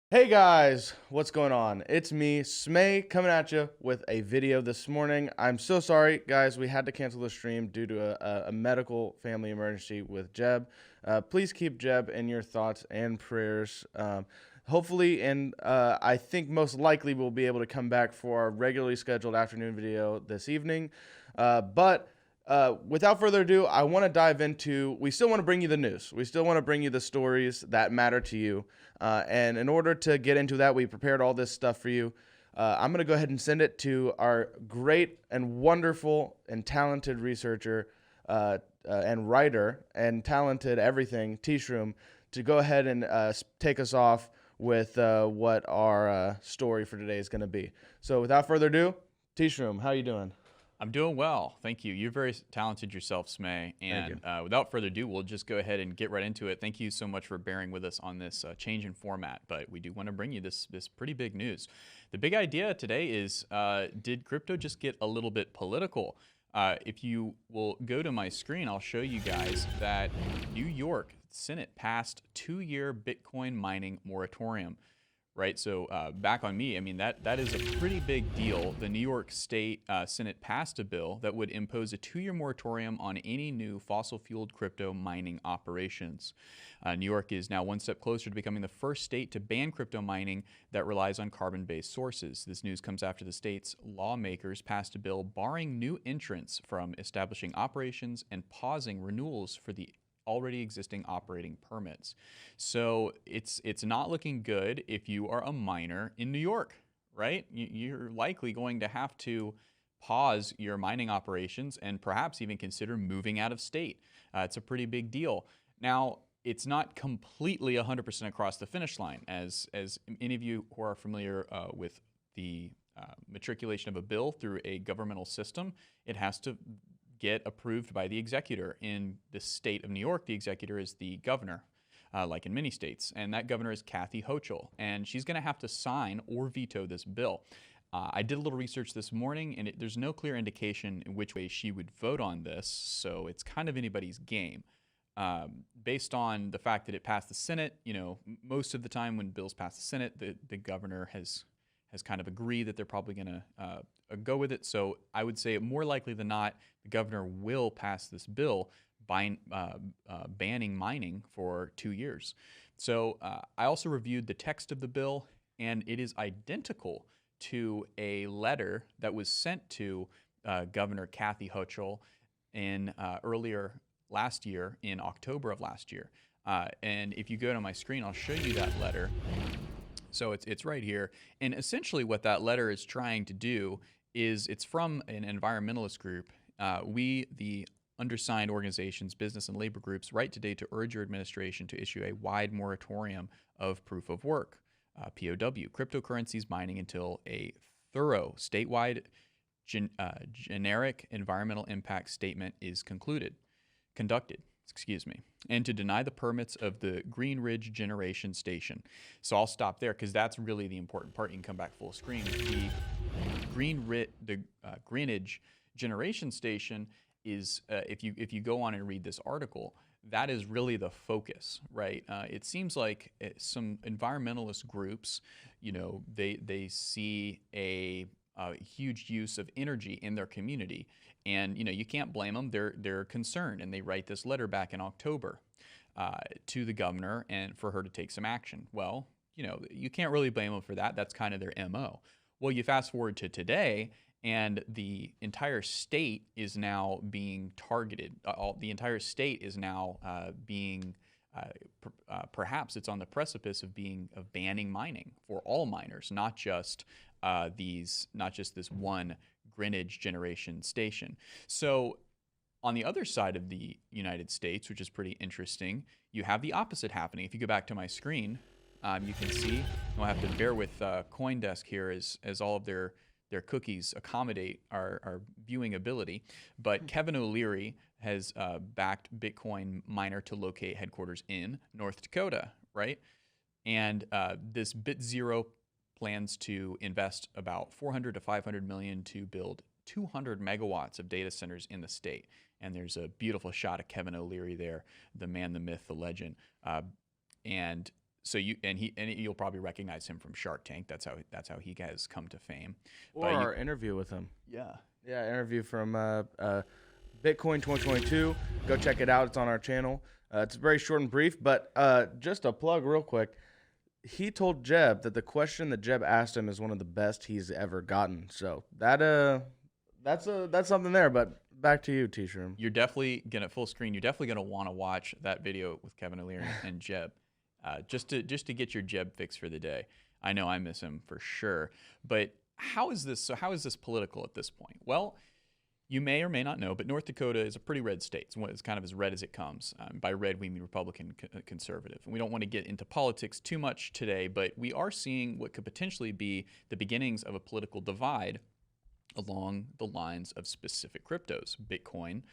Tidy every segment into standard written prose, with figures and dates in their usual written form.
Hey guys, what's going on? It's me, Smay, coming at you with a video this morning. I'm so sorry, guys. We had to cancel the stream due to a medical family emergency with Jeb. Please keep Jeb in your thoughts and prayers. Hopefully, and I think most likely we'll be able to come back for our regularly scheduled afternoon video this evening. But without further ado, I want to dive into. We still want to bring you the news. We still want to bring you the stories that matter to you. And in order to get into that, we prepared all this stuff for you. I'm going to go ahead and send it to our great and wonderful and talented researcher and writer and talented everything, T-Shroom, to go ahead and take us off with what our story for today is going to be. So without further ado, T-Shroom, how you doing? I'm doing well, thank you. You're very talented yourself, Smay. And without further ado, we'll just go ahead and get right into it. Thank you so much for bearing with us on this change in format, but we do want to bring you this pretty big news. The big idea today is, did crypto just get a little bit political? If you will go to my screen, I'll show you guys that New York Senate passed 2-year Bitcoin mining moratorium. Right, so back on me, I mean, that is a pretty big deal. The New York State Senate passed a bill that would impose a 2-year moratorium on any new fossil-fueled crypto mining operations. New York is now one step closer to becoming the first state to ban crypto mining that relies on carbon-based sources. This news comes after the state's lawmakers passed a bill barring new entrants from establishing operations and pausing renewals for the already existing operating permits. So it's not looking good if you are a miner in New York, right? You're likely going to have to pause your mining operations and perhaps even consider moving out of state. It's a pretty big deal. Now, it's not completely 100% across the finish line. As any of you who are familiar with the matriculation of a bill through a governmental system, it has to get approved by the executor. In the state of New York, the executor is the governor, like in many states, and that governor is Kathy Hochul, and she's going to have to sign or veto this bill. I did a little research this morning, and there's no clear indication in which way she would vote on this, so it's kind of anybody's game. Based on the fact that it passed the Senate, you know, most of the time when bills pass the Senate, the governor has kind of agreed that they're probably going to go with it. So I would say more likely than not, the governor will pass this bill banning mining for 2 years. So I also reviewed the text of the bill, and it is identical to a letter that was sent to Governor Kathy Hochul in earlier last year, in October of last year. And if you go to my screen, I'll show you that letter. So it's right here. And essentially what that letter is trying to do is, it's from an environmentalist group. We, the undersigned organizations, business and labor groups, write today to urge your administration to issue a wide moratorium of proof of work, POW, cryptocurrencies mining until a thorough statewide generic environmental impact statement is conducted, and to deny the permits of the Green Ridge Generation Station. So I'll stop there because that's really the important part. You can come back full screen. The Greenwich Generation Station is, if you go on and read this article, that is really the focus, right? It seems like some environmentalist groups, you know, they see a huge use of energy in their community, and you know, you can't blame them. They're concerned, and they write this letter back in October to the governor and for her to take some action. Well, you know, you can't really blame them for that. That's kind of their MO. Well, you fast forward to today, and the entire state is now being targeted. The entire state is now being perhaps it's on the precipice of banning mining for all miners, not just this one Greenwich Generation Station. So on the other side of the United States, which is pretty interesting, you have the opposite happening. If you go back to my screen, you can see, I'll have to bear with CoinDesk here as all of their cookies accommodate our viewing ability. But Kevin O'Leary has backed Bitcoin miner to locate headquarters in North Dakota, right? And this BitZero plans to invest about 400 to 500 million to build 200 megawatts of data centers in the state. And there's a beautiful shot of Kevin O'Leary there, the man, the myth, the legend. And So you'll probably recognize him from Shark Tank. That's how he has come to fame. Or our interview with him. Yeah. Yeah, interview from Bitcoin 2022. Go check it out. It's on our channel. It's very short and brief, but just a plug real quick. He told Jeb that the question that Jeb asked him is one of the best he's ever gotten. So that's something there. But back to you, T-Shroom. You're definitely gonna full screen. You're definitely gonna want to watch that video with Kevin O'Leary and Jeb, just to get your Jeb fix for the day. I know I miss him for sure. But how is this political at this point? Well, you may or may not know, but North Dakota is a pretty red state. It's kind of as red as it comes. By red, we mean Republican conservative. And we don't want to get into politics too much today, but we are seeing what could potentially be the beginnings of a political divide along the lines of specific cryptos. Bitcoin,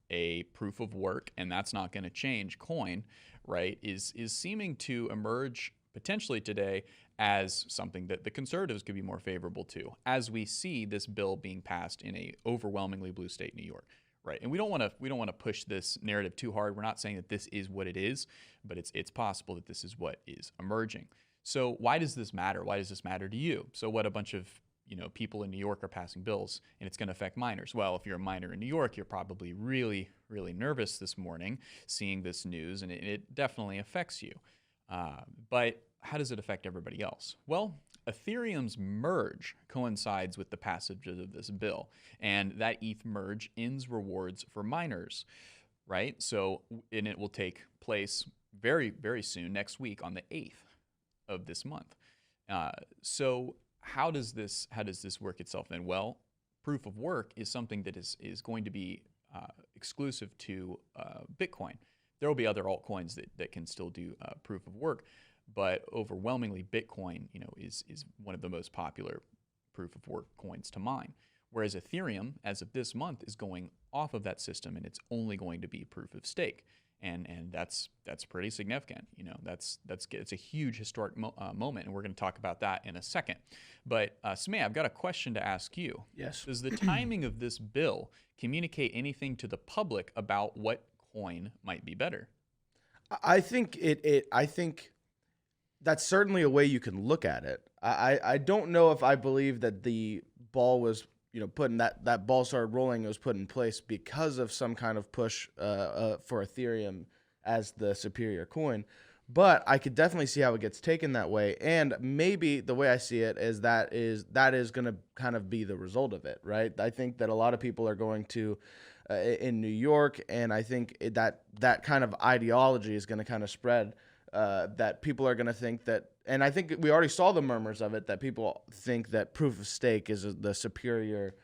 a proof of work, and that's not going to change, coin, right, is seeming to emerge potentially today as something that the conservatives could be more favorable to, as we see this bill being passed in a overwhelmingly blue state, New York, right? And we don't want to push this narrative too hard. We're not saying that this is what it is, but it's possible that this is what is emerging. So why does this matter? Why does this matter to you? So what a bunch of people in New York are passing bills, and it's going to affect miners. Well, if you're a miner in New York, you're probably really, really nervous this morning seeing this news, and it definitely affects you. But how does it affect everybody else? Well, Ethereum's merge coincides with the passage of this bill, and that ETH merge ends rewards for miners, right? So, and it will take place very, very soon, next week on the 8th of this month. So how does this work itself then? Well, proof of work is something that is going to be exclusive to Bitcoin. There will be other altcoins that can still do proof of work, but overwhelmingly Bitcoin, is one of the most popular proof of work coins to mine. Whereas Ethereum, as of this month, is going off of that system, and it's only going to be proof of stake, and that's pretty significant. It's a huge historic moment, and we're going to talk about that in a second. But Smay, I've got a question to ask you. Yes. Does the timing of this bill communicate anything to the public about what coin might be better? I think I think that's certainly a way you can look at it. I don't know if I believe that the ball was, putting that ball started rolling, it was put in place because of some kind of push for Ethereum as the superior coin. But I could definitely see how it gets taken that way. And maybe the way I see it is that is going to kind of be the result of it, right? I think that a lot of people are going to in New York, and I think that kind of ideology is going to kind of spread. That people are going to think that, and I think we already saw the murmurs of it, that people think that proof of stake is the superior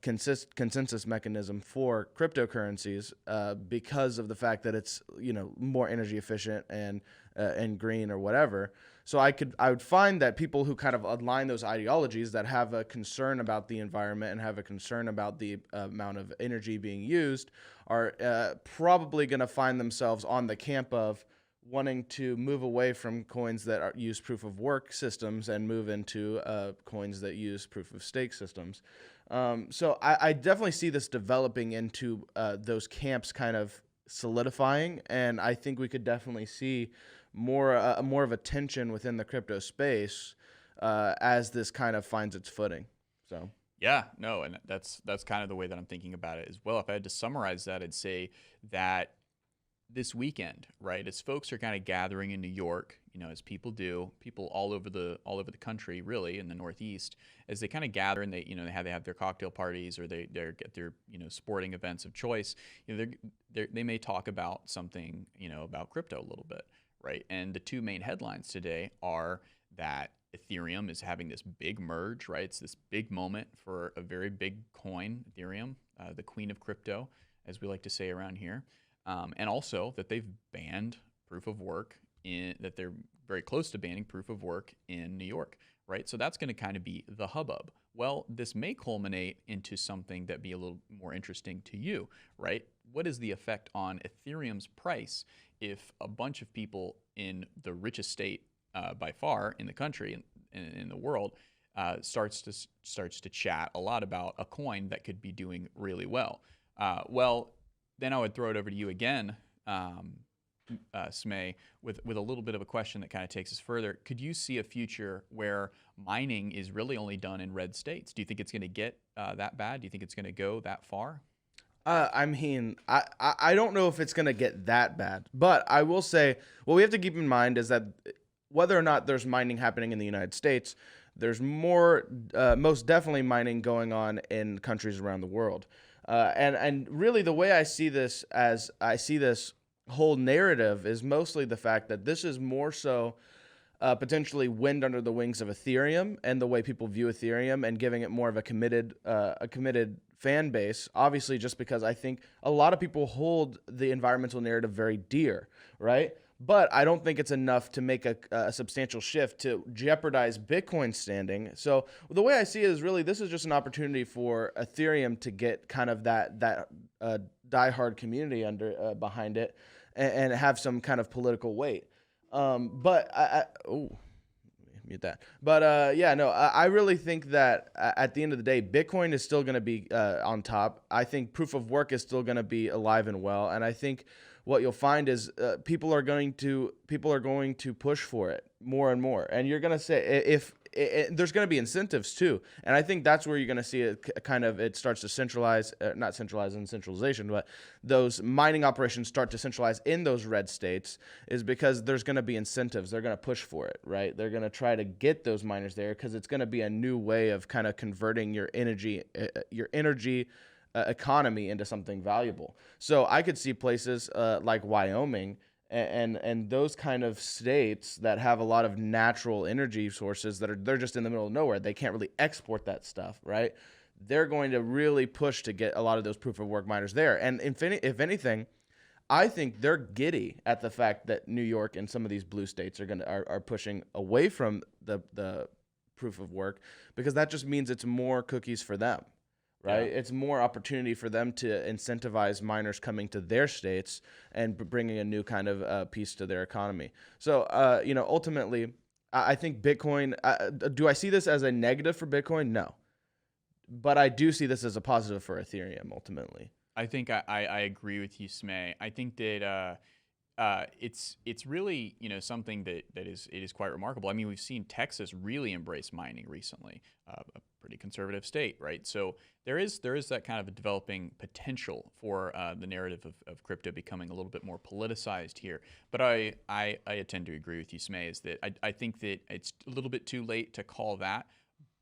consensus mechanism for cryptocurrencies because of the fact that it's more energy efficient and green or whatever. So I would find that people who kind of align those ideologies, that have a concern about the environment and have a concern about the amount of energy being used, are probably going to find themselves on the camp of wanting to move away from coins that use proof of work systems and move into coins that use proof of stake systems. So I definitely see this developing into those camps kind of solidifying, and I think we could definitely see more of a tension within the crypto space as this kind of finds its footing. So yeah, no, and that's kind of the way that I'm thinking about it as well. If I had to summarize that, I'd say that this weekend, right, as folks are kind of gathering in New York, as people do, people all over the country, really, in the Northeast, as they kind of gather and they have their cocktail parties, or they get their sporting events of choice, they may talk about something, about crypto a little bit, right? And the two main headlines today are that Ethereum is having this big merge, right? It's this big moment for a very big coin, Ethereum, the queen of crypto, as we like to say around here. And also that they've banned proof of work that they're very close to banning proof of work in New York, right? So that's going to kind of be the hubbub. Well, this may culminate into something that be a little more interesting to you, right? What is the effect on Ethereum's price if a bunch of people in the richest state by far in the country and in the world starts to chat a lot about a coin that could be doing really well? Well, then I would throw it over to you again, Smay, with a little bit of a question that kind of takes us further. Could you see a future where mining is really only done in red states? Do you think it's going to get that bad? Do you think it's going to go that far? I mean, I don't know if it's going to get that bad, but I will say what we have to keep in mind is that whether or not there's mining happening in the United States, there's more, most definitely mining going on in countries around the world. And really the way I see this whole narrative is mostly the fact that this is more so potentially wind under the wings of Ethereum and the way people view Ethereum and giving it more of a committed fan base. Obviously, just because I think a lot of people hold the environmental narrative very dear, right? But I don't think it's enough to make a substantial shift to jeopardize Bitcoin's standing. So the way I see it is really this is just an opportunity for Ethereum to get kind of that diehard community under behind it and have some kind of political weight. But mute that. But yeah, no, I really think that at the end of the day, Bitcoin is still going to be on top. I think proof of work is still going to be alive and well, and I think what you'll find is people are going to push for it more and more. And you're going to say if there's going to be incentives too, and I think that's where you're going to see it kind of it starts to centralize, not centralize in centralization, but those mining operations start to centralize in those red states is because there's going to be incentives. They're going to push for it, right? They're going to try to get those miners there because it's going to be a new way of kind of converting your energy economy into something valuable. So I could see places like Wyoming and those kind of states that have a lot of natural energy sources they're just in the middle of nowhere. They can't really export that stuff, right? They're going to really push to get a lot of those proof of work miners there. And if anything, I think they're giddy at the fact that New York and some of these blue states are pushing away from the proof of work because that just means it's more cookies for them. Right, yeah. It's more opportunity for them to incentivize miners coming to their states and bringing a new kind of piece to their economy. So, ultimately, I think Bitcoin. Do I see this as a negative for Bitcoin? No, but I do see this as a positive for Ethereum. Ultimately, I think I agree with you, Smay. I think that it's really something that is quite remarkable. I mean, we've seen Texas really embrace mining recently, a pretty conservative state, right? So there is that kind of a developing potential for the narrative of crypto becoming a little bit more politicized here. But I tend to agree with you, Smay, is that I think that it's a little bit too late to call that,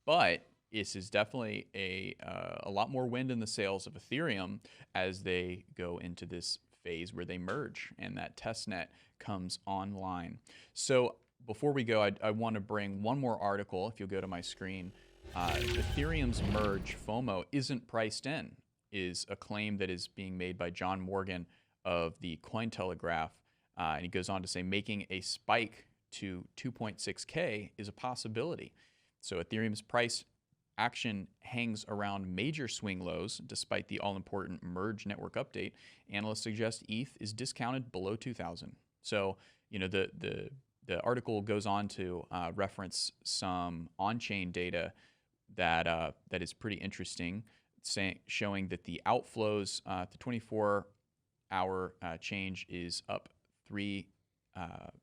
but this is definitely a lot more wind in the sails of Ethereum as they go into this phase where they merge and that testnet comes online. So before we go, I want to bring one more article. If you'll go to my screen, Ethereum's merge FOMO isn't priced in is a claim that is being made by John Morgan of the Cointelegraph. And he goes on to say making a spike to 2.6K is a possibility. So Ethereum's price action hangs around major swing lows despite the all-important merge network update. Analysts suggest ETH is discounted below 2,000. So, the article goes on to reference some on-chain data that is pretty interesting, showing that the outflows, the 24-hour change is up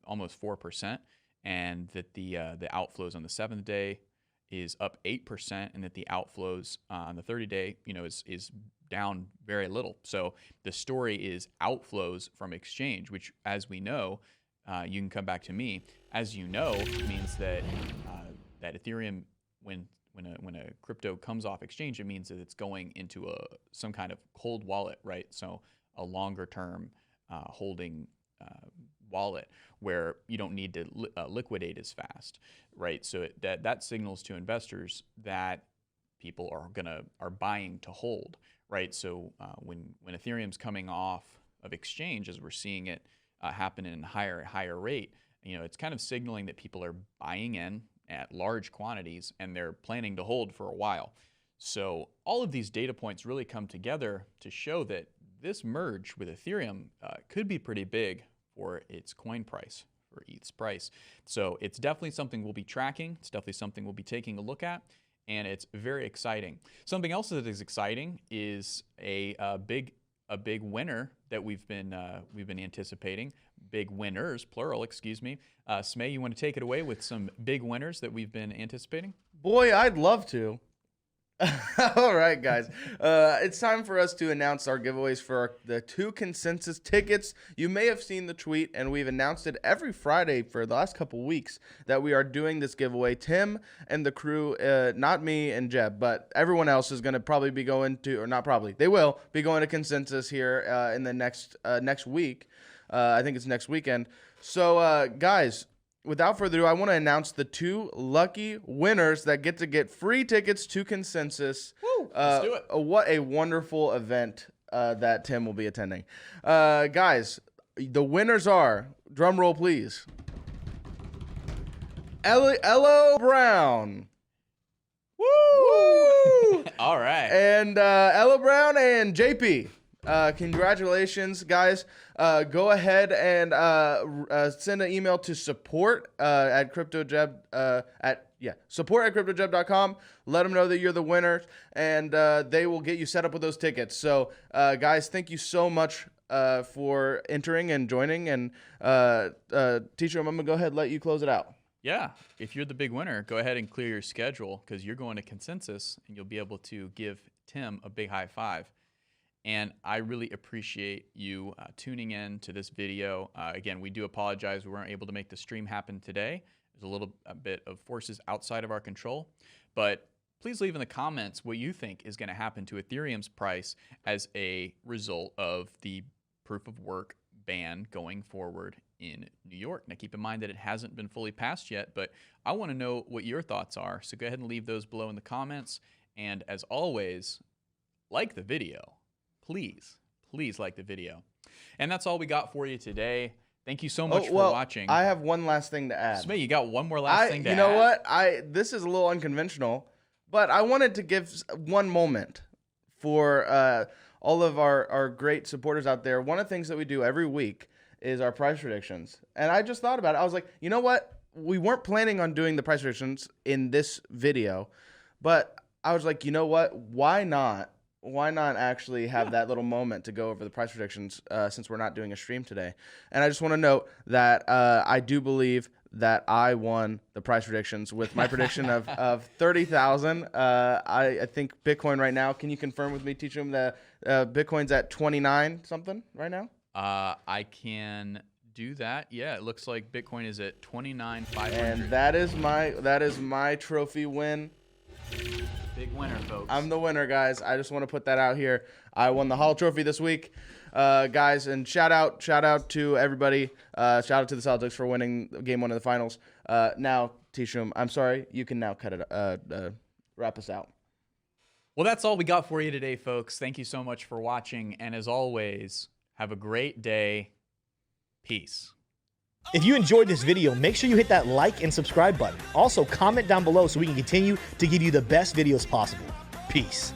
almost 4%, and that the outflows on the 7th day is up 8%, and that the outflows on the 30-day, is down very little. So the story is outflows from exchange, which, as we know, you can come back to me. As you know, means that that Ethereum, when a crypto comes off exchange, it means that it's going into some kind of cold wallet, right? So a longer term holding wallet where you don't need to liquidate as fast, right? So that signals to investors that people are buying to hold, right? So when Ethereum's coming off of exchange, as we're seeing it happen in higher rate, it's kind of signaling that people are buying in at large quantities and they're planning to hold for a while. So all of these data points really come together to show that this merge with Ethereum could be pretty big for its coin price, for ETH's price. So it's definitely something we'll be tracking. It's definitely something we'll be taking a look at, and it's very exciting. Something else that is exciting is a big winner that we've been anticipating. big winners, plural, excuse me. Smay, you want to take it away with some big winners that we've been anticipating? Boy, I'd love to. All right, guys. It's time for us to announce our giveaways for the 2 consensus tickets. You may have seen the tweet, and we've announced it every Friday for the last couple weeks that we are doing this giveaway. Tim and the crew, not me and Jeb, but everyone else is going to probably be going to, or not probably, they will be going to consensus here in the next week. I think it's next weekend. So, guys, without further ado, I want to announce the 2 lucky winners that get free tickets to Consensus. Woo, let's do it. What a wonderful event that Tim will be attending. Guys, the winners are, drum roll please, Ello Brown. Woo! All right. And Ella Brown and JP. Congratulations, guys. Go ahead and send an email to support at support@cryptojeb.com. Let them know that you're the winner, and they will get you set up with those tickets. So, guys, thank you so much for entering and joining. And Teacher, I'm gonna go ahead and let you close it out. Yeah, if you're the big winner, go ahead and clear your schedule because you're going to Consensus, and you'll be able to give Tim a big high five. And I really appreciate you tuning in to this video. Again, we do apologize we weren't able to make the stream happen today. There's a bit of forces outside of our control. But please leave in the comments what you think is going to happen to Ethereum's price as a result of the proof of work ban going forward in New York. Now, keep in mind that it hasn't been fully passed yet, but I want to know what your thoughts are. So go ahead and leave those below in the comments. And as always, like the video. Please like the video. And that's all we got for you today. Thank you so much for watching. I have one last thing to add. Smay, you got one more last thing to add? You know what? This is a little unconventional, but I wanted to give one moment for all of our great supporters out there. One of the things that we do every week is our price predictions. And I just thought about it. I was like, you know what? We weren't planning on doing the price predictions in this video, but I was like, you know what? Why not actually have that little moment to go over the price predictions since we're not doing a stream today? And I just want to note that I do believe that I won the price predictions with my prediction of 30,000. I think Bitcoin right now, can you confirm with me, teach them that Bitcoin's at 29 something right now? I can do that. Yeah, it looks like Bitcoin is at 29,500. And that is my trophy win. Big winner, folks. I'm the winner, guys. I just want to put that out here. I won the Hall Trophy this week, guys. And shout out to everybody. Shout out to the Celtics for winning Game 1 of the finals. Now, T-Shroom, I'm sorry. You can now cut it. Wrap us out. Well, that's all we got for you today, folks. Thank you so much for watching. And as always, have a great day. Peace. If you enjoyed this video, make sure you hit that like and subscribe button. Also, comment down below so we can continue to give you the best videos possible. Peace.